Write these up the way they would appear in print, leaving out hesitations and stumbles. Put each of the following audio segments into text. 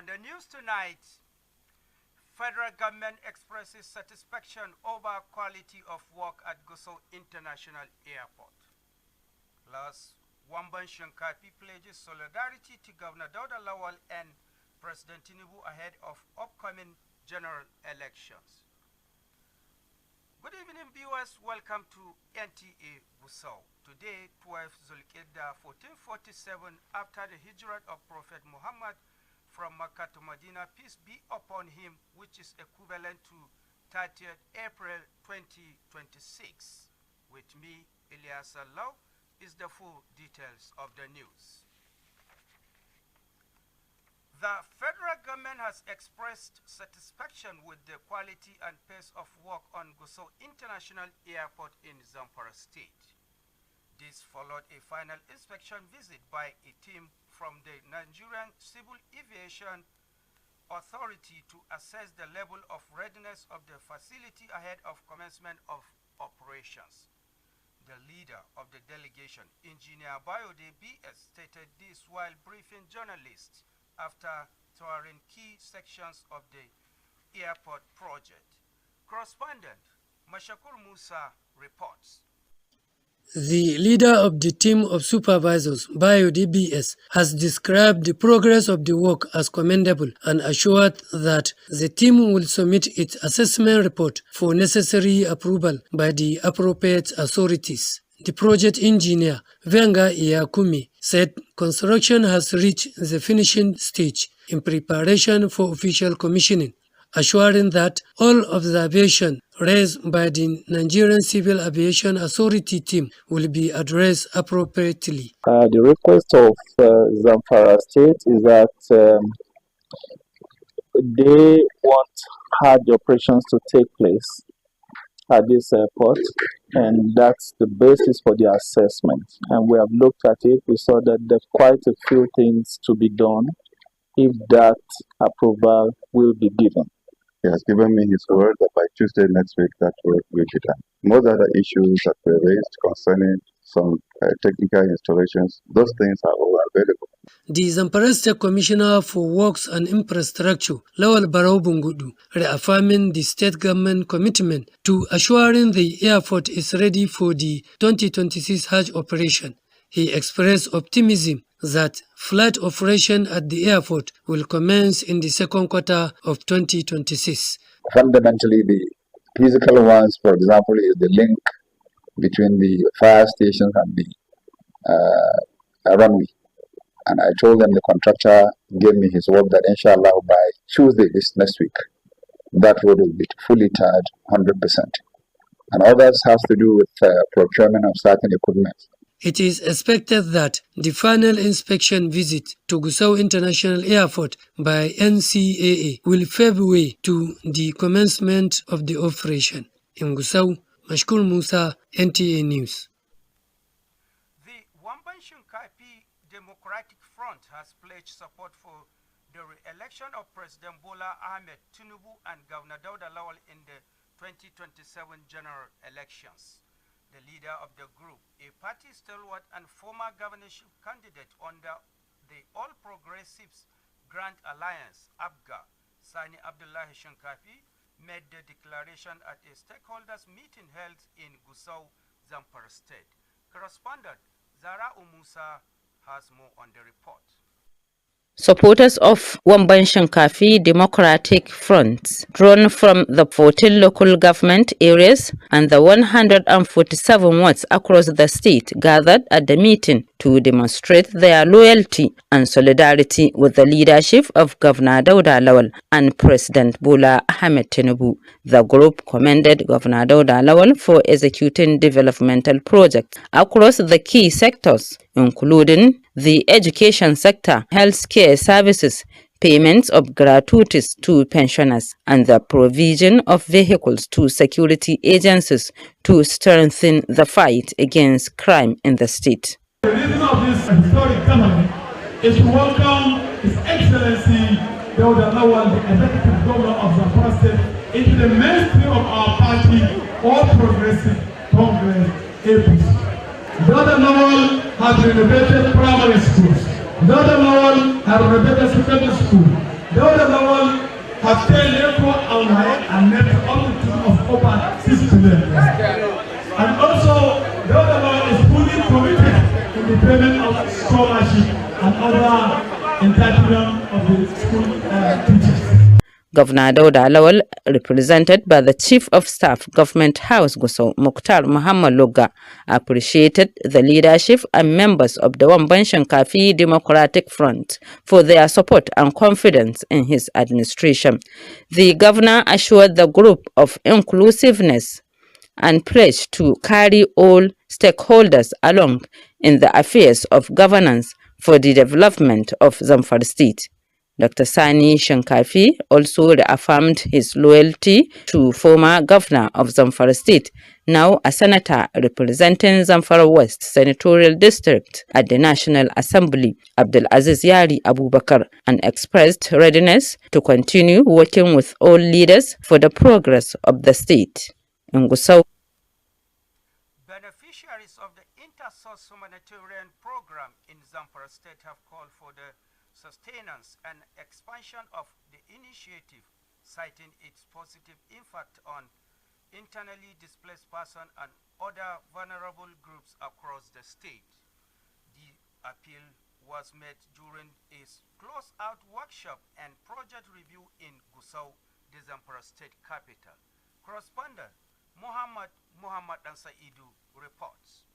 On the news tonight, federal government expresses satisfaction over quality of work at Gusau International Airport. Plus, Wamban Shinkafi pledges solidarity to Governor Dauda Lawal and President Tinubu ahead of upcoming general elections. Good evening, viewers. Welcome to NTA Gusau. Today, 12 Zulqa'dah 1447, after the hijrat of Prophet Muhammad from Makkah to Medina, peace be upon him, which is equivalent to 30th April 2026. With me, Ilyas Allah, is the full details of the news. The federal government has expressed satisfaction with the quality and pace of work on Gusau International Airport in Zamfara State. This followed a final inspection visit by a team from the Nigerian Civil Aviation Authority to assess the level of readiness of the facility ahead of commencement of operations. The leader of the delegation, Engineer Bayode BS, stated this while briefing journalists after touring key sections of the airport project. Correspondent Mashakur Musa reports. The leader of the team of supervisors, Bayode BS, has described the progress of the work as commendable and assured that the team will submit its assessment report for necessary approval by the appropriate authorities. The project engineer, Venga Iyakumi, said construction has reached the finishing stage in preparation for official commissioning, assuring that all observations raised by the Nigerian Civil Aviation Authority team will be addressed appropriately. The request of Zamfara State is that they want hard operations to take place at this airport, and that's the basis for the assessment. And we have looked at it. We saw that there's quite a few things to be done if that approval will be given. He has given me his word that by Tuesday next week that work will be done. Most other issues that were raised concerning some technical installations, those things are all available. The Zamfara State Commissioner for Works and Infrastructure, Lawal Barau Bungudu, reaffirming the state government commitment to assuring the airport is ready for the 2026 Hajj operation. He expressed optimism that flight operation at the airport will commence in the second quarter of 2026. Fundamentally, the physical ones, for example, is the link between the fire station and the runway. And I told them, the contractor gave me his word that inshallah by Tuesday this next week, that road will be fully tarred 100%. And others has to do with procurement of certain equipment. It is expected that the final inspection visit to Gusau International Airport by NCAA will pave way to the commencement of the operation. In Gusau, Mashkur Musa, NTA News. The Wamban Shinkafi Democratic Front has pledged support for the re-election of President Bola Ahmed Tinubu and Governor Dauda Lawal in the 2027 general elections. The leader of the group, a party stalwart and former governorship candidate under the All Progressives Grand Alliance, ABGA, Sani Abdullahi Shinkafi, made the declaration at a stakeholders meeting held in Gusau, Zamfara State. Correspondent Zara Umusa has more on the report. Supporters of Wamban Shinkafi Democratic Front, drawn from the 14 local government areas and the 147 wards across the state, gathered at the meeting to demonstrate their loyalty and solidarity with the leadership of Governor Dauda Lawal and President Bola Ahmed Tinubu. The group commended Governor Dauda Lawal for executing developmental projects across the key sectors, including the education sector, healthcare services, payments of gratuities to pensioners, and the provision of vehicles to security agencies to strengthen the fight against crime in the state. The reason of this historic gathering is to welcome His Excellency Dauda Lawal, the Executive Governor of Zamfara State, into the mainstream of our party, All Progressive Congress, APC. Dauda Lawal has renovated primary schools. Dauda Lawal has renovated secondary school. Daughter Lawal has taken Leko Al-Hayat and net up to of over 6 billion. And also, Daughter Lawal is fully committed in the payment of scholarship and other entitlement of the school teachers. Governor Dauda Lawal, represented by the Chief of Staff, Government House Gusau, Mukhtar Muhammad Lugga, appreciated the leadership and members of the Wambanshan Kafi Democratic Front for their support and confidence in his administration. The governor assured the group of inclusiveness and pledged to carry all stakeholders along in the affairs of governance for the development of Zamfara State. Dr. Sani Shankafi also reaffirmed his loyalty to former governor of Zamfara State, now a senator representing Zamfara West Senatorial District at the National Assembly, Abdulaziz Yari Abubakar, and expressed readiness to continue working with all leaders for the progress of the state. In Gusau, beneficiaries of the Inter-Source Humanitarian Program in Zamfara State have called for the sustenance and expansion of the initiative, citing its positive impact on internally displaced persons and other vulnerable groups across the state. The appeal was made during a close-out workshop and project review in Gusau, the Zamfara State capital. Correspondent Muhammad Ansaidu reports.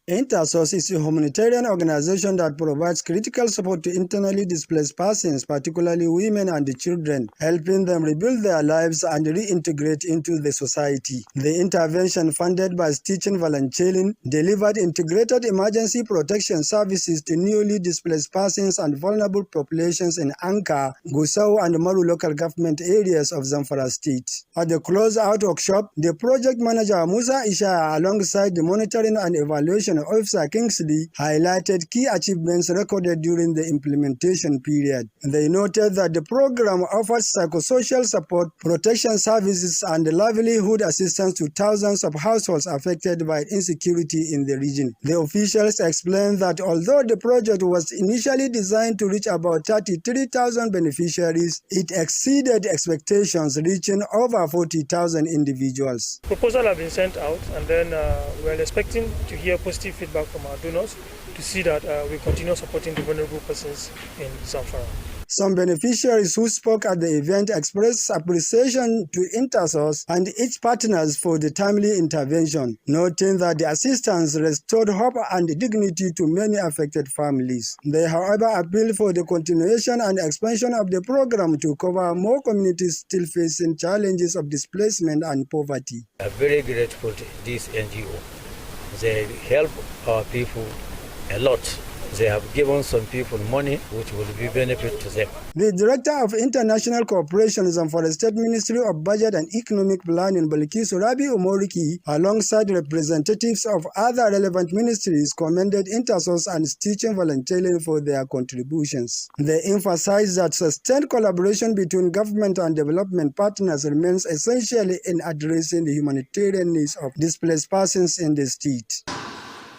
Inter-Source is a humanitarian organization that provides critical support to internally displaced persons, particularly women and children, helping them rebuild their lives and reintegrate into the society. The intervention, funded by Stitching Volunteering, delivered integrated emergency protection services to newly displaced persons and vulnerable populations in Anka, Gusau, and Maru local government areas of Zamfara State. At the close-out workshop, the project manager Musa Isha, alongside the monitoring and evaluation Officer Kingsley, highlighted key achievements recorded during the implementation period. They noted that the program offers psychosocial support, protection services, and livelihood assistance to thousands of households affected by insecurity in the region. The officials explained that although the project was initially designed to reach about 33,000 beneficiaries, it exceeded expectations, reaching over 40,000 individuals. Proposals have been sent out, and then we're expecting to hear positive feedback from our donors to see that we continue supporting the vulnerable persons in Zamfara. Some beneficiaries who spoke at the event expressed appreciation to Inter-Source and its partners for the timely intervention, noting that the assistance restored hope and dignity to many affected families. They, however, appealed for the continuation and expansion of the program to cover more communities still facing challenges of displacement and poverty. I'm very grateful to this NGO. They help our people a lot. They have given some people money which will be benefit to them. The Director of International Cooperation Zamfara State Ministry of Budget and Economic Planning, Balkisu Rabi Umoriki, alongside representatives of other relevant ministries, commended Inter-Source and Stitching Volunteering for their contributions. They emphasized that sustained collaboration between government and development partners remains essential in addressing the humanitarian needs of displaced persons in the state.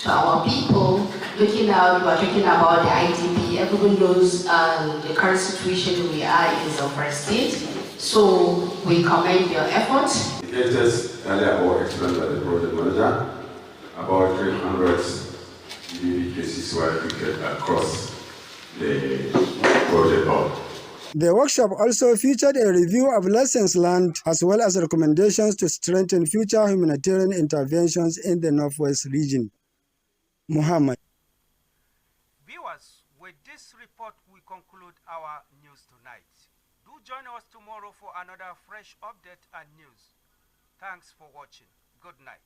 To our people, looking out, we're talking about the IDP. Everyone knows the current situation we are in Zamfara State. So we commend your efforts. It is earlier explained by the project manager about 300 UV cases were created across the project board. The workshop also featured a review of lessons learned as well as recommendations to strengthen future humanitarian interventions in the Northwest region. Muhammad. Viewers, with this report we conclude our news tonight. Do join us tomorrow for another fresh update and news. Thanks for watching. Good night.